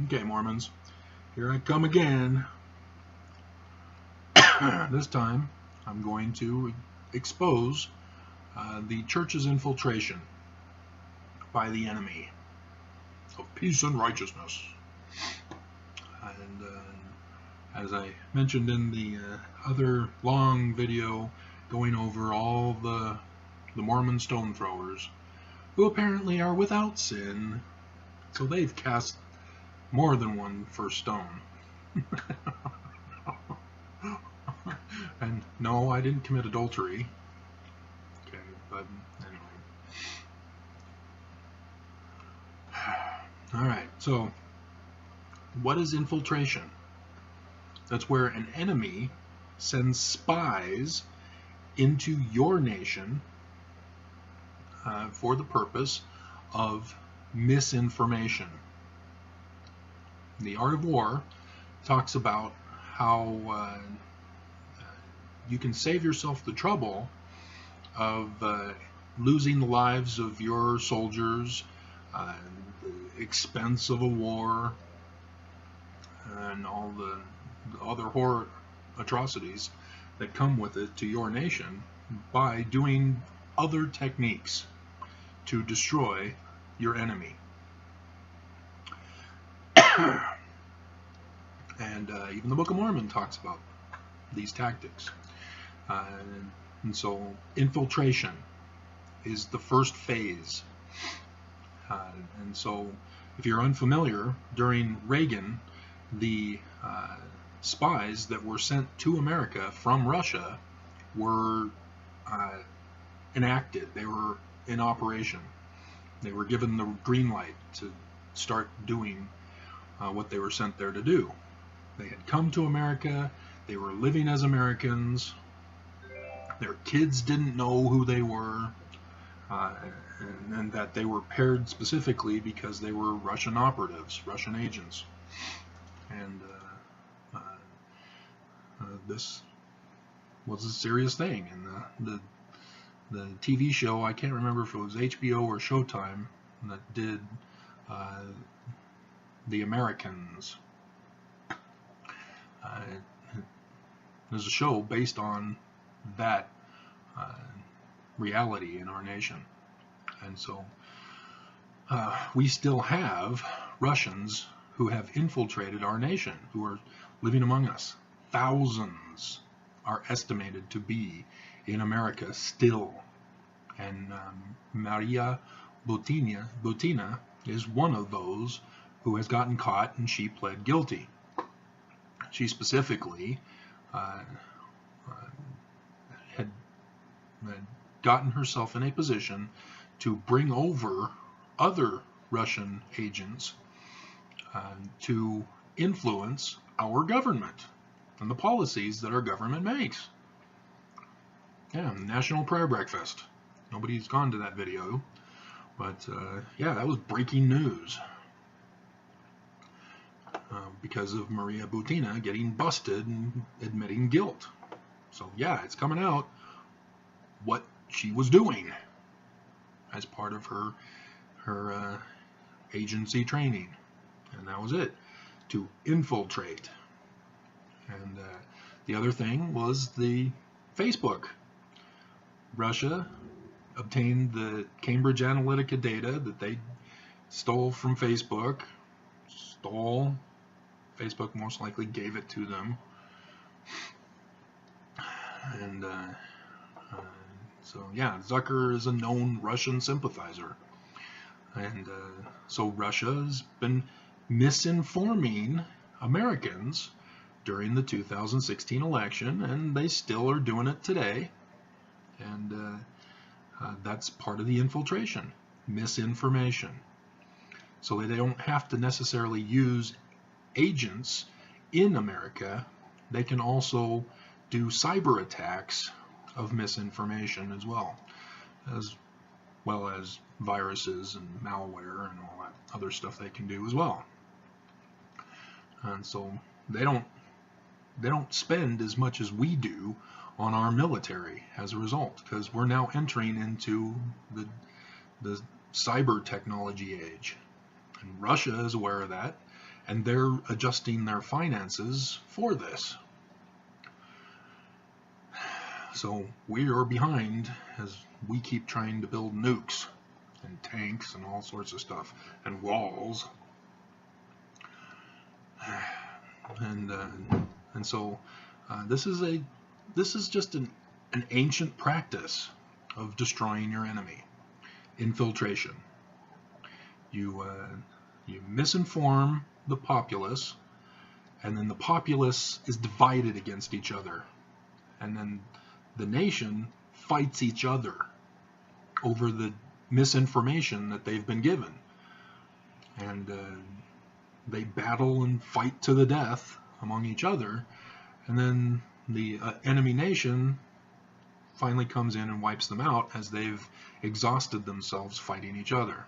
Okay, Mormons, here I come again. This time, I'm going to expose the church's infiltration by the enemy of peace and righteousness. And as I mentioned in the other long video going over all the Mormon stone throwers, who apparently are without sin, so they've cast more than one first stone. And no, I didn't commit adultery. Okay, but anyway. Alright, so what is infiltration? That's where an enemy sends spies into your nation for the purpose of misinformation. The Art of War talks about how you can save yourself the trouble of losing the lives of your soldiers, the expense of a war, and all the other horror atrocities that come with it to your nation by doing other techniques to destroy your enemy. And even the Book of Mormon talks about these tactics. And so infiltration is the first phase. And so if you're unfamiliar, during Reagan, the spies that were sent to America from Russia were enacted. They were in operation. They were given the green light to start doing what they were sent there to do. They had come to America. They were living as Americans. Their kids didn't know who they were, and that they were paired specifically because they were Russian operatives, Russian agents. And this was a serious thing. And the TV show, I can't remember if it was HBO or Showtime, that did The Americans. There's a show based on that reality in our nation. And so we still have Russians who have infiltrated our nation, who are living among us. Thousands are estimated to be in America still. And Maria Butina is one of those who has gotten caught, and she pled guilty. She specifically had gotten herself in a position to bring over other Russian agents to influence our government and the policies that our government makes. Yeah, National Prayer Breakfast. Nobody's gone to that video, but yeah, that was breaking news. Because of Maria Butina getting busted and admitting guilt. So yeah, it's coming out what she was doing as part of her agency training, and that was it, to infiltrate. And the other thing was the Facebook. Russia obtained the Cambridge Analytica data that they stole from Facebook. Facebook most likely gave it to them. And so yeah, Zucker is a known Russian sympathizer. And so Russia has been misinforming Americans during the 2016 election, and they still are doing it today. And that's part of the infiltration, misinformation. So they don't have to necessarily use agents in America. They can also do cyber attacks of misinformation as well as viruses and malware and all that other stuff they can do as well. And so they don't spend as much as we do on our military as a result, because we're now entering into the cyber technology age, and Russia is aware of that, and they're adjusting their finances for this. So we are behind as we keep trying to build nukes and tanks and all sorts of stuff and walls. And so this is just an ancient practice of destroying your enemy. Infiltration. You misinform the populace, and then the populace is divided against each other, and then the nation fights each other over the misinformation that they've been given, and they battle and fight to the death among each other, and then the enemy nation finally comes in and wipes them out as they've exhausted themselves fighting each other.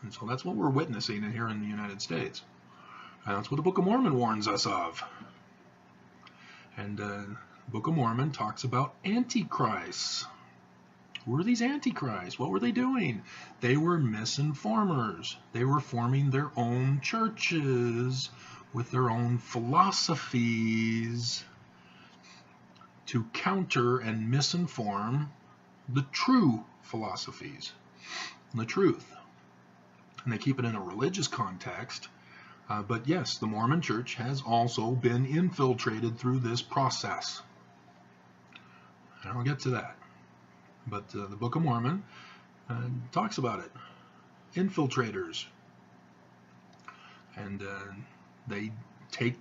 And so that's what we're witnessing here in the United States. And that's what the Book of Mormon warns us of. And the Book of Mormon talks about antichrists. Who are these antichrists? What were they doing? They were misinformers. They were forming their own churches with their own philosophies to counter and misinform the true philosophies, the truth. And they keep it in a religious context. But yes, the Mormon Church has also been infiltrated through this process. And I'll get to that. But the Book of Mormon talks about it. Infiltrators. And they take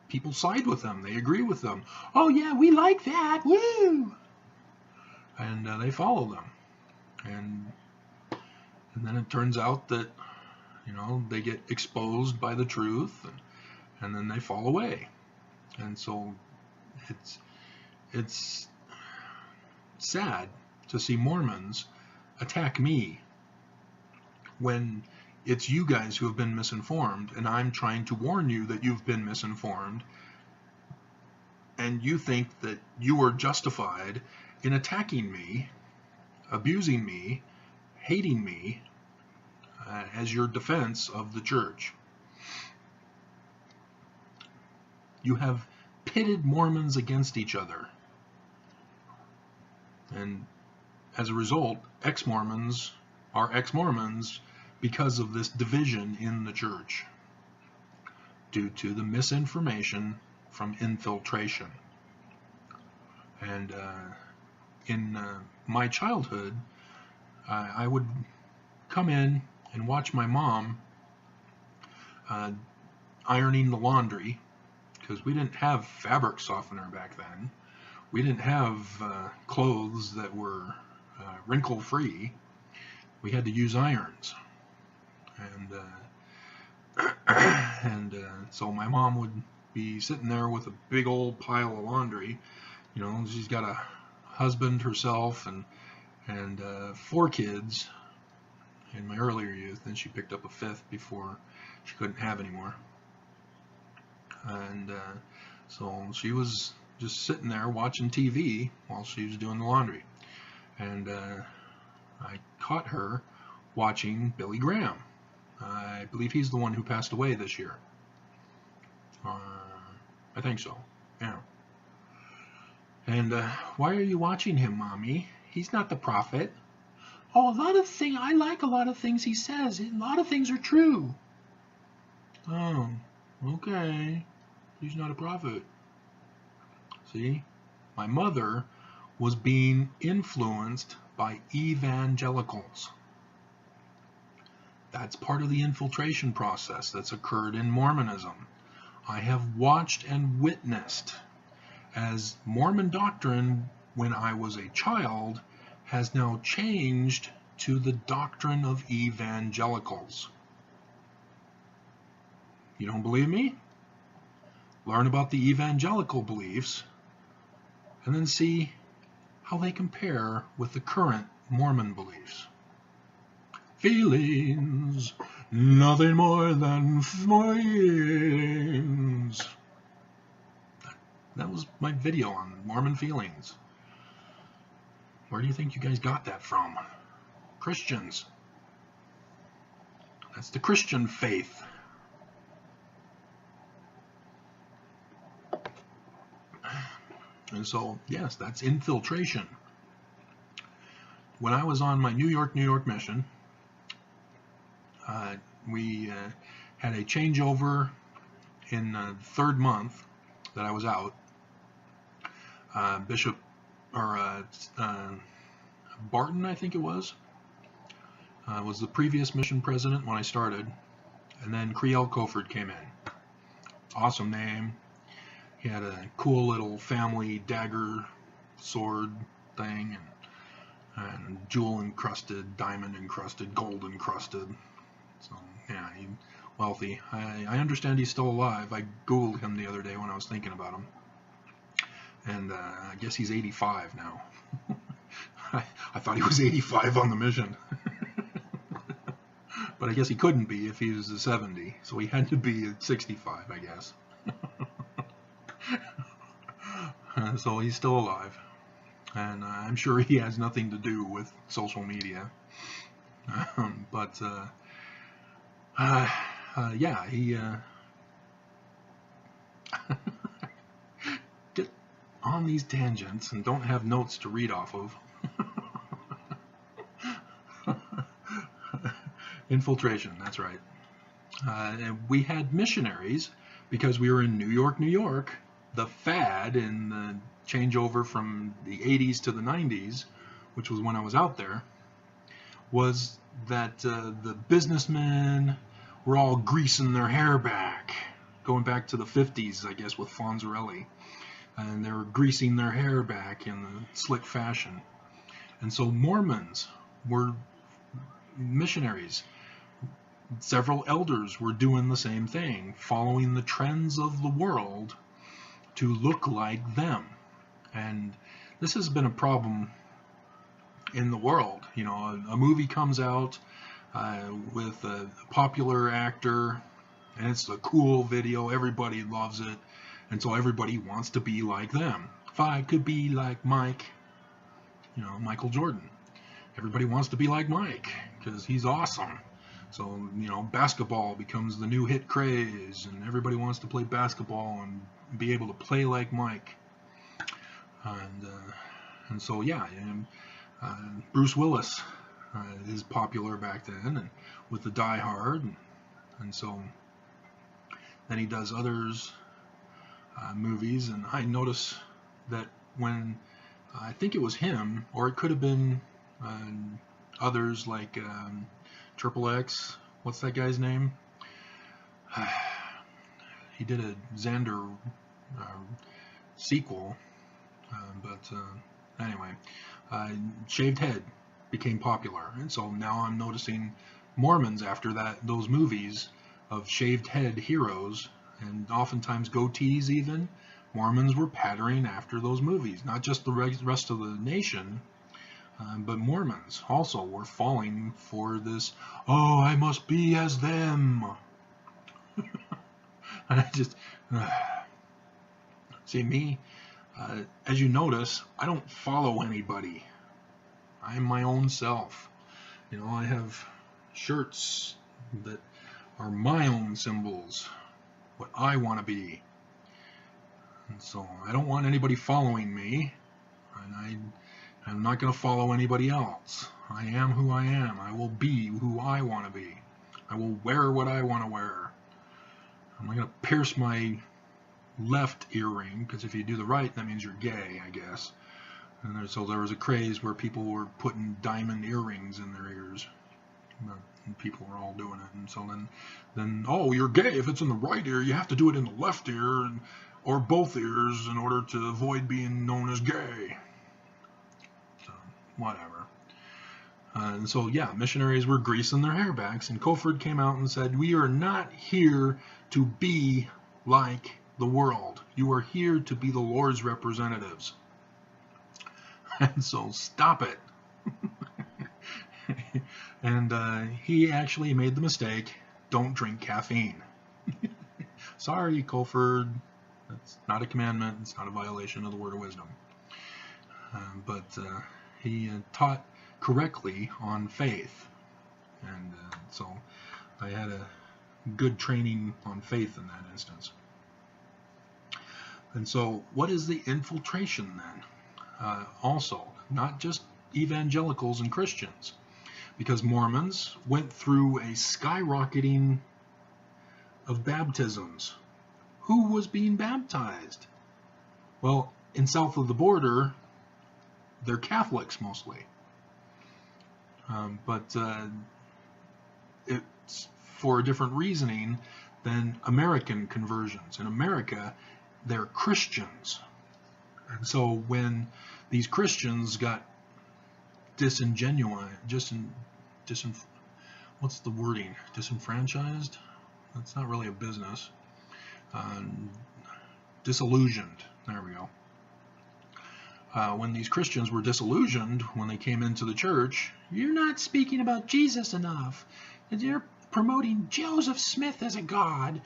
people side with them. They agree with them. Oh yeah, we like that. Woo! And they follow them. And then it turns out that, you know, they get exposed by the truth, and then they fall away. And so it's sad to see Mormons attack me when it's you guys who have been misinformed, and I'm trying to warn you that you've been misinformed, and you think that you are justified in attacking me, abusing me, hating me as your defense of the church. You have pitted Mormons against each other, and as a result, ex-Mormons are ex-Mormons because of this division in the church, due to the misinformation from infiltration. And in my childhood, I would come in and watch my mom ironing the laundry, because we didn't have fabric softener back then. We didn't have clothes that were wrinkle-free. We had to use irons. And so my mom would be sitting there with a big old pile of laundry. You know, she's got a husband herself and 4 kids in my earlier youth. Then she picked up a 5th before she couldn't have any more. And so she was just sitting there watching TV while she was doing the laundry. And I caught her watching Billy Graham. I believe he's the one who passed away this year. I think so, yeah. And why are you watching him, Mommy? He's not the prophet. Oh, I like a lot of things he says. A lot of things are true. Oh, okay. He's not a prophet. See, my mother was being influenced by evangelicals. That's part of the infiltration process that's occurred in Mormonism. I have watched and witnessed as Mormon doctrine, when I was a child, has now changed to the doctrine of evangelicals. You don't believe me? Learn about the evangelical beliefs and then see how they compare with the current Mormon beliefs. Feelings, nothing more than feelings. That was my video on Mormon feelings. Where do you think you guys got that from? Christians. That's the Christian faith. And so, yes, that's infiltration. When I was on my New York mission, we had a changeover in the third month that I was out. Bishop, or Barton, I think it was the previous mission president when I started. And then Creel Coford came in. Awesome name. He had a cool little family dagger sword thing, and jewel encrusted, diamond encrusted, gold encrusted. So yeah, he's wealthy. I understand he's still alive. I googled him the other day when I was thinking about him, and I guess he's 85 now. I thought he was 85 on the mission. But I guess he couldn't be if he was 70, so he had to be at 65, I guess. So he's still alive, and I'm sure he has nothing to do with social media. But yeah, he get on these tangents and don't have notes to read off of. Infiltration, that's right. And we had missionaries because we were in New York. The fad in the changeover from the 80s to the 90s, which was when I was out there, was that the businessmen were all greasing their hair back, going back to the 50s, I guess, with Fonzarelli. And they were greasing their hair back in the slick fashion. And so Mormons were missionaries. Several elders were doing the same thing, following the trends of the world to look like them. And this has been a problem in the world. You know, a movie comes out with a popular actor, and it's a cool video, everybody loves it, and so everybody wants to be like them. If I could be like Mike, you know, Michael Jordan, everybody wants to be like Mike because he's awesome. So, you know, basketball becomes the new hit craze, and everybody wants to play basketball and be able to play like Mike. And so, yeah, Bruce Willis is popular back then, and with the Die Hard, and so then he does others movies, and I notice that when I think it was him, or it could have been others like Triple X. What's that guy's name? He did a Xander sequel, but anyway, shaved head became popular, and so now I'm noticing Mormons after those movies of shaved head heroes, and oftentimes goatees even. Mormons were patterning after those movies, not just the rest of the nation, but Mormons also were falling for this, oh, I must be as them. And I just, see me, as you notice, I don't follow anybody. I'm my own self. You know, I have shirts that are my own symbols, what I want to be. And so I don't want anybody following me, and I'm not going to follow anybody else. I am who I am. I will be who I want to be. I will wear what I want to wear. I'm not going to pierce my left earring, because if you do the right, that means you're gay, I guess. And so there was a craze where people were putting diamond earrings in their ears. And people were all doing it. And so then, oh, you're gay. If it's in the right ear, you have to do it in the left ear, or both ears, in order to avoid being known as gay. So, whatever. And so, yeah, missionaries were greasing their hairbacks, and Coford came out and said, we are not here to be like the world. You are here to be the Lord's representatives. And so, stop it. And he actually made the mistake, don't drink caffeine. Sorry, Coford. That's not a commandment. It's not a violation of the word of wisdom. But he taught correctly on faith. And so I had a good training on faith in that instance. And so what is the infiltration then? Also, not just evangelicals and Christians, because Mormons went through a skyrocketing of baptisms. Who was being baptized? Well, in south of the border, they're Catholics mostly. But it's for a different reasoning than American conversions. In America, they're Christians. And so when these Christians got what's the wording? Disenfranchised? That's not really a business. Disillusioned. There we go. When these Christians were disillusioned when they came into the church, you're not speaking about Jesus enough. You're promoting Joseph Smith as a god.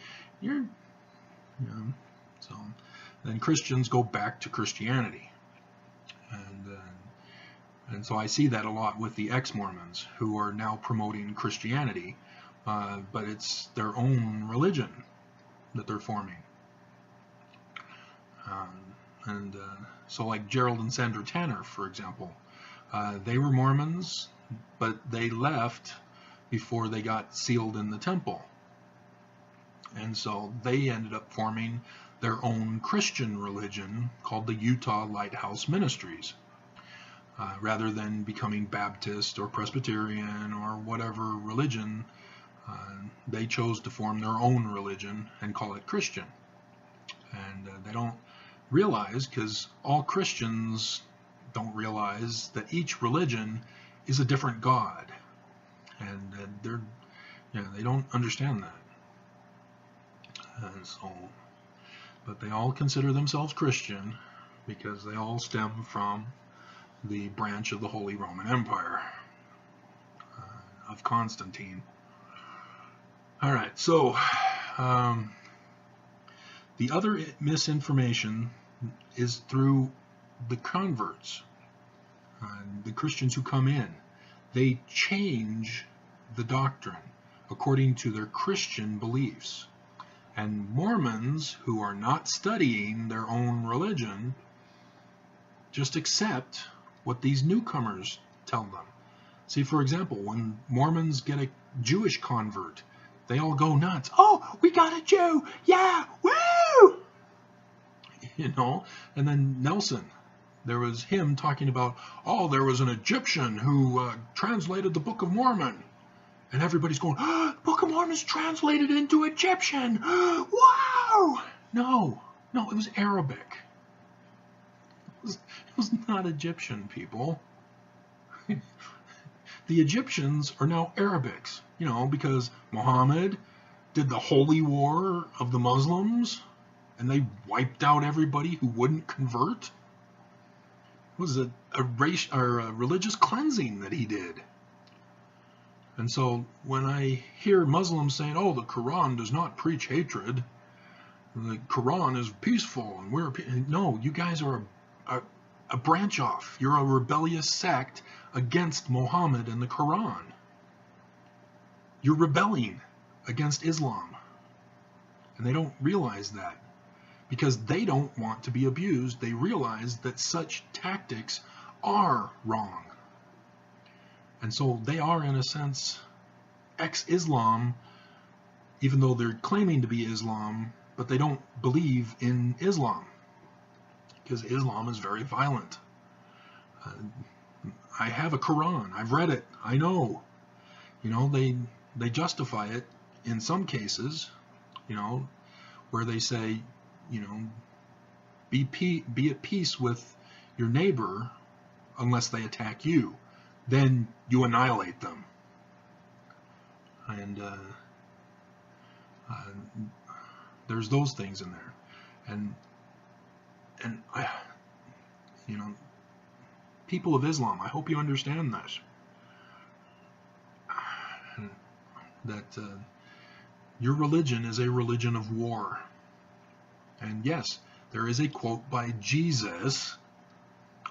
So then Christians go back to Christianity, and so I see that a lot with the ex-Mormons who are now promoting Christianity, but it's their own religion that they're forming. So like Gerald and Sandra Tanner, for example, they were Mormons, but they left before they got sealed in the temple. And so they ended up forming their own Christian religion called the Utah Lighthouse Ministries. Rather than becoming Baptist or Presbyterian or whatever religion, they chose to form their own religion and call it Christian. And they don't realize, because all Christians don't realize, that each religion is a different God, and they don't understand that. And so, but they all consider themselves Christian because they all stem from the branch of the Holy Roman Empire of Constantine. All right, so the other misinformation is through the converts, the Christians who come in. They change the doctrine according to their Christian beliefs. And Mormons who are not studying their own religion just accept what these newcomers tell them. See, for example, when Mormons get a Jewish convert, they all go nuts. Oh, we got a Jew! Yeah! Woo! And then Nelson, there was him talking about, oh, there was an Egyptian who translated the Book of Mormon. And everybody's going, oh, the Book of Mormon's translated into Egyptian. Wow! No, it was Arabic. It was not Egyptian, people. The Egyptians are now Arabics, because Muhammad did the holy war of the Muslims, and they wiped out everybody who wouldn't convert. It was a religious cleansing that he did. And so when I hear Muslims saying, oh, the Quran does not preach hatred, the Quran is peaceful, and no, you guys are a branch off. You're a rebellious sect against Muhammad and the Quran. You're rebelling against Islam. And they don't realize that, because they don't want to be abused. They realize that such tactics are wrong. And so they are, in a sense, ex-Islam, even though they're claiming to be Islam, but they don't believe in Islam, because Islam is very violent. I have a Quran. I've read it. I know. They justify it in some cases, where they say, be at peace with your neighbor unless they attack you. Then you annihilate them. And there's those things in there. And I, people of Islam, I hope you understand this. That your religion is a religion of war. And yes, there is a quote by Jesus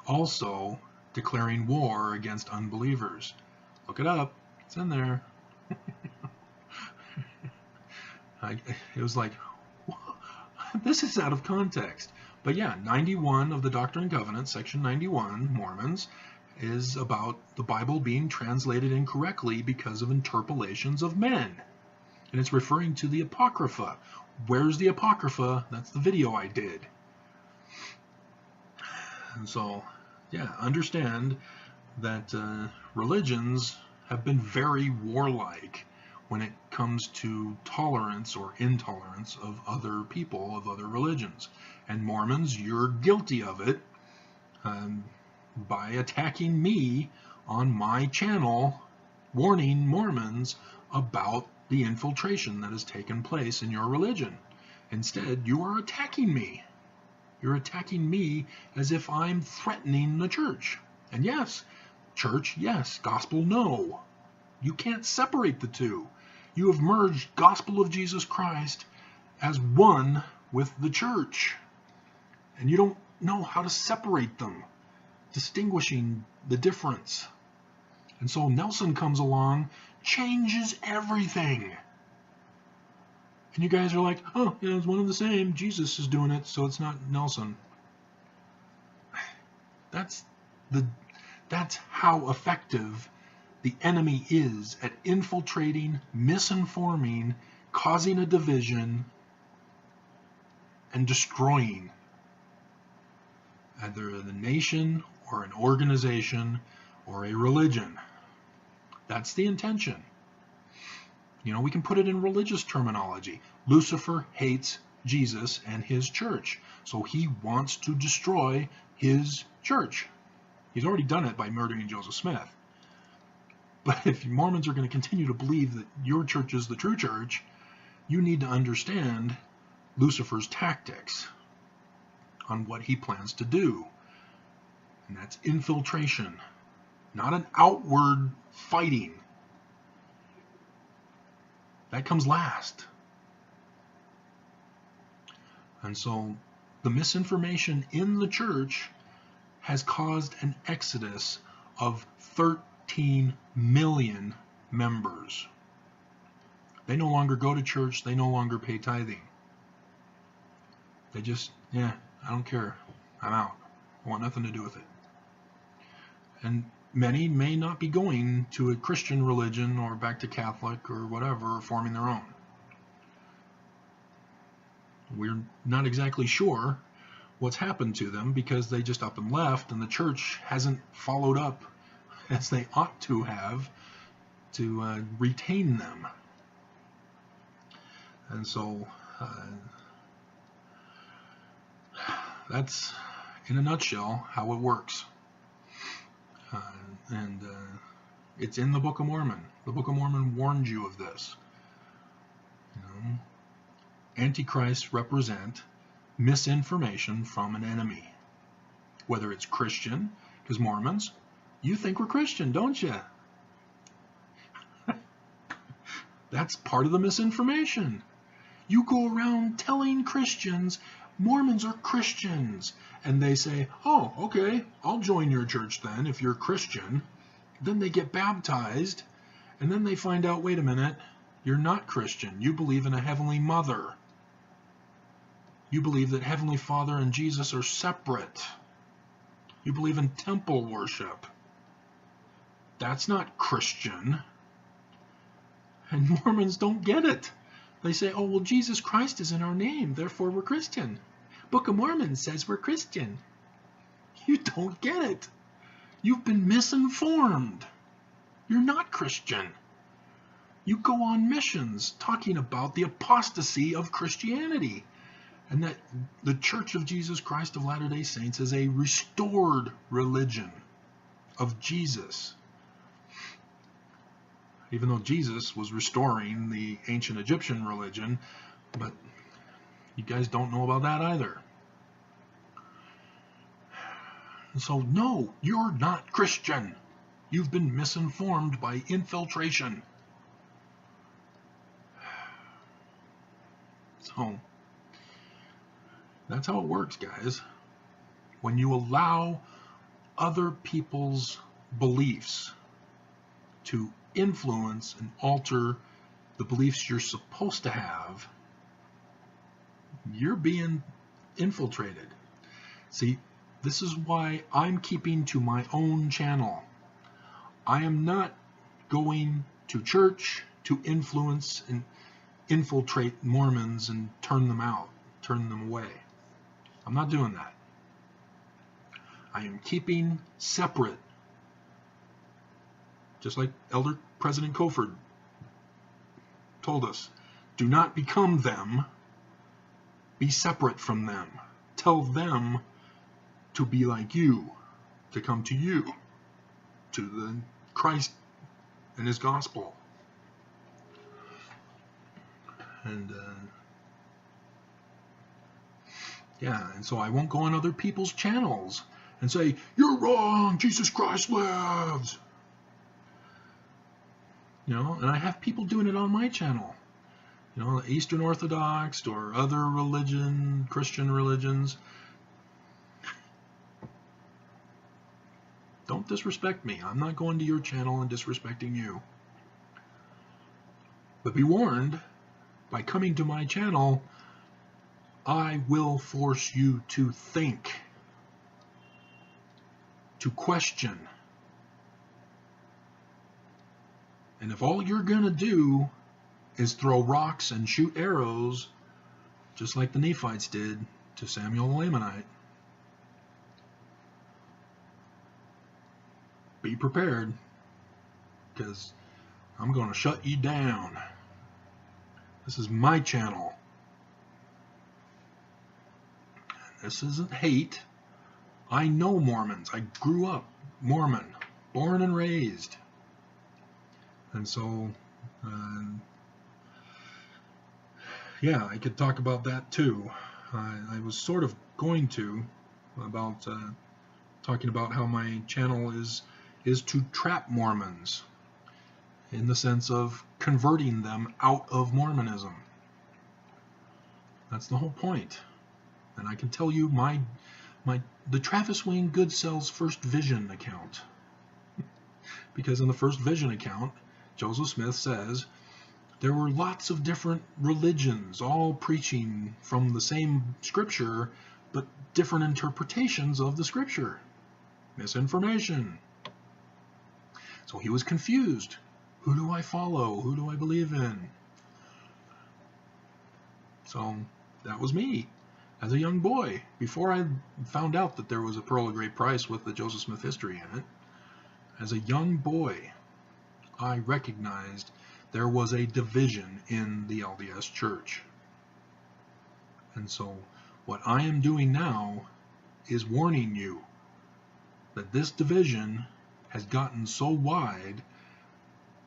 also declaring war against unbelievers. Look it up. It's in there. It was like, this is out of context. But yeah, 91 of the Doctrine and Covenants, section 91, Mormons, is about the Bible being translated incorrectly because of interpolations of men. And it's referring to the Apocrypha. Where's the Apocrypha? That's the video I did. And so, yeah, understand that religions have been very warlike when it comes to tolerance or intolerance of other people, of other religions. And Mormons, you're guilty of it by attacking me on my channel, warning Mormons about the infiltration that has taken place in your religion. Instead, you are attacking me. You're attacking me as if I'm threatening the church. And yes, church, yes. Gospel, no. You can't separate the two. You have merged gospel of Jesus Christ as one with the church. And you don't know how to separate them, distinguishing the difference. And so Nelson comes along, changes everything. And you guys are like, oh, yeah, it's one and the same. Jesus is doing it, so it's not Nelson. That's how effective the enemy is at infiltrating, misinforming, causing a division, and destroying either the nation or an organization or a religion. That's the intention. You know, we can put it in religious terminology. Lucifer hates Jesus and his church, so he wants to destroy his church. He's already done it by murdering Joseph Smith. But if Mormons are going to continue to believe that your church is the true church, you need to understand Lucifer's tactics on what he plans to do. And that's infiltration, not an outward fighting. That comes last. And so the misinformation in the church has caused an exodus of 13 million members. They no longer go to church. They no longer pay tithing. They just, yeah, I don't care. I'm out. I want nothing to do with it. And many may not be going to a Christian religion or back to Catholic or whatever, or forming their own. We're not exactly sure what's happened to them because they just up and left, and the church hasn't followed up as they ought to have to retain them. And so that's, in a nutshell, how it works. It's in the Book of Mormon. The Book of Mormon warned you of this. You know, Antichrists represent misinformation from an enemy. Whether it's Christian, because Mormons, you think we're Christian, don't you? That's part of the misinformation. You go around telling Christians Mormons are Christians, and they say, oh, okay, I'll join your church then if you're Christian. Then they get baptized, and then they find out, wait a minute, you're not Christian. You believe in a Heavenly Mother. You believe that Heavenly Father and Jesus are separate. You believe in temple worship. That's not Christian. And Mormons don't get it. They say, oh, well, Jesus Christ is in our name, therefore we're Christian. Book of Mormon says we're Christian. You don't get it. You've been misinformed. You're not Christian. You go on missions talking about the apostasy of Christianity, and that the Church of Jesus Christ of Latter-day Saints is a restored religion of Jesus. Even though Jesus was restoring the ancient Egyptian religion, but you guys don't know about that either. And so, no, you're not Christian. You've been misinformed by infiltration. So, that's how it works, guys. When you allow other people's beliefs to influence and alter the beliefs you're supposed to have, you're being infiltrated. See, this is why I'm keeping to my own channel. I am not going to church to influence and infiltrate Mormons and turn them out, turn them away. I'm not doing that. I am keeping separate, just like Elder President Coford told us. Do not become them. Be separate from them. Tell them to be like you, to come to you, to the Christ and his gospel. And yeah, and so I won't go on other people's channels and say, you're wrong, Jesus Christ lives. You know, and I have people doing it on my channel. You know, Eastern Orthodox or other religion, Christian religions. Don't disrespect me. I'm not going to your channel and disrespecting you. But be warned, by coming to my channel, I will force you to think, to question. And if all you're going to do is throw rocks and shoot arrows, just like the Nephites did to Samuel the Lamanite, be prepared, because I'm going to shut you down. This is my channel. This isn't hate. I know Mormons. I grew up Mormon, born and raised. And so, yeah, I could talk about that too. I was sort of going to, about talking about how my channel is to trap Mormons, in the sense of converting them out of Mormonism. That's the whole point. And I can tell you the Travis Wayne Goodsell's First Vision account. Because in the First Vision account, Joseph Smith says there were lots of different religions, all preaching from the same scripture, but different interpretations of the scripture. Misinformation. So he was confused. Who do I follow? Who do I believe in? So that was me as a young boy, before I found out that there was a Pearl of Great Price with the Joseph Smith history in it. As a young boy, I recognized there was a division in the LDS Church. And so what I am doing now is warning you that this division has gotten so wide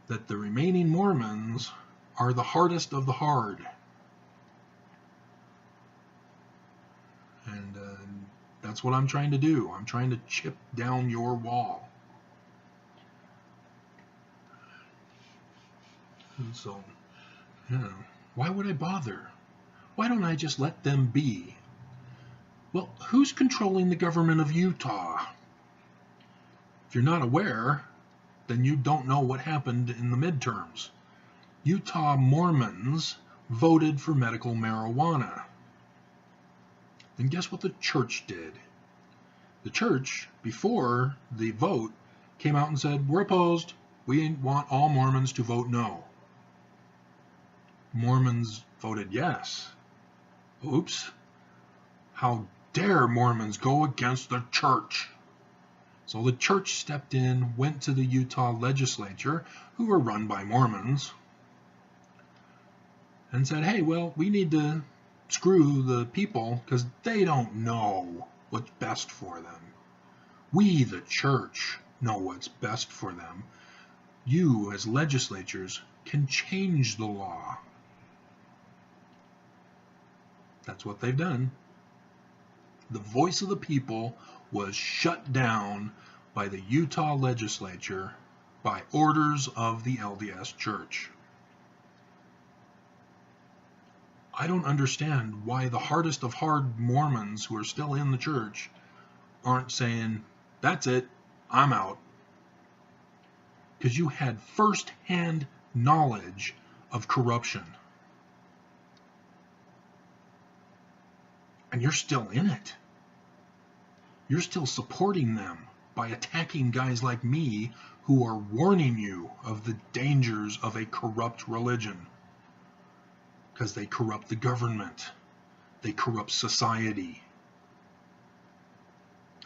that the remaining Mormons are the hardest of the hard. And that's what I'm trying to do. I'm trying to chip down your wall. And so, yeah, why would I bother? Why don't I just let them be? Well, who's controlling the government of Utah? If you're not aware, then you don't know what happened in the midterms. Utah Mormons voted for medical marijuana. Then guess what the church did? The church, before the vote, came out and said, we're opposed. We want all Mormons to vote no. Mormons voted yes. Oops. How dare Mormons go against the church? So the church stepped in, went to the Utah legislature, who were run by Mormons, and said, hey, well, we need to screw the people because they don't know what's best for them. We, the church, know what's best for them. You, as legislatures, can change the law. That's what they've done. The voice of the people was shut down by the Utah legislature by orders of the LDS Church. I don't understand why the hardest of hard Mormons who are still in the church aren't saying, that's it, I'm out. Because you had first-hand knowledge of corruption. And you're still in it. You're still supporting them by attacking guys like me who are warning you of the dangers of a corrupt religion. Because they corrupt the government. They corrupt society.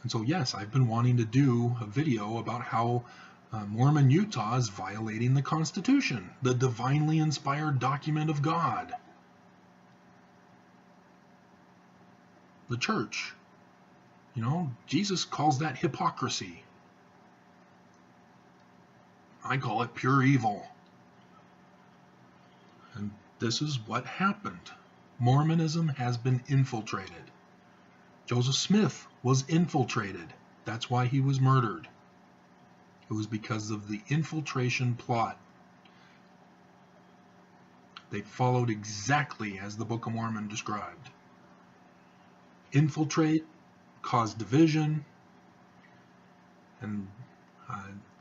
And so yes, I've been wanting to do a video about how Mormon Utah is violating the Constitution, the divinely inspired document of God. The church. You know, Jesus calls that hypocrisy. I call it pure evil. And this is what happened. Mormonism has been infiltrated. Joseph Smith was infiltrated. That's why he was murdered. It was because of the infiltration plot. They followed exactly as the Book of Mormon described. Infiltrate, cause division, and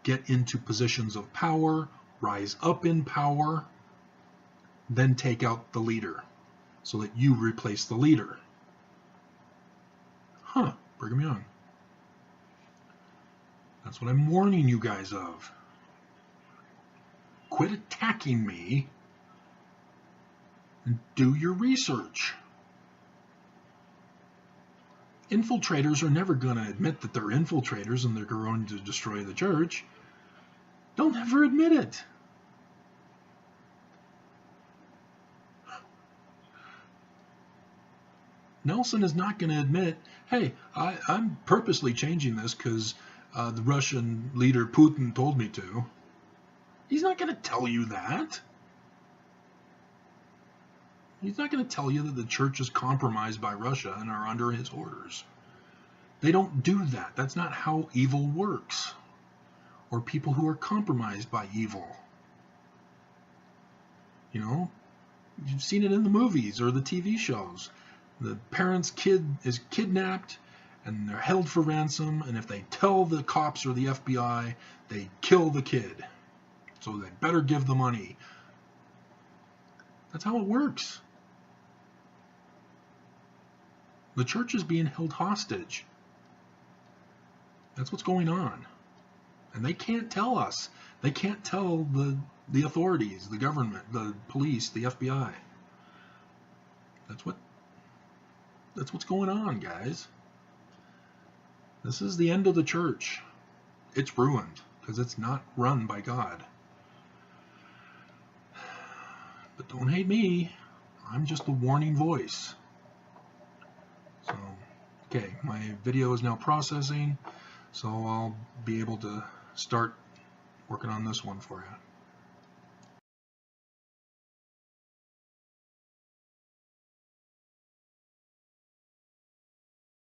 get into positions of power, rise up in power, then take out the leader so that you replace the leader. Huh, Brigham Young. That's what I'm warning you guys of. Quit attacking me and do your research. Infiltrators are never going to admit that they're infiltrators and they're going to destroy the church. Don't ever admit it. Nelson is not going to admit, hey, I'm purposely changing this because the Russian leader Putin told me to. He's not going to tell you that. He's not going to tell you that the church is compromised by Russia and are under his orders. They don't do that. That's not how evil works. Or people who are compromised by evil. You know, you've seen it in the movies or the TV shows. The parent's kid is kidnapped and they're held for ransom, and if they tell the cops or the FBI, they kill the kid. So they better give the money. That's how it works. The church is being held hostage. That's what's going on. And they can't tell us. They can't tell the authorities, the government, the police, the FBI. That's what's going on, guys. This is the end of the church. It's ruined because it's not run by God. But don't hate me. I'm just a warning voice. So, okay, my video is now processing, so I'll be able to start working on this one for you.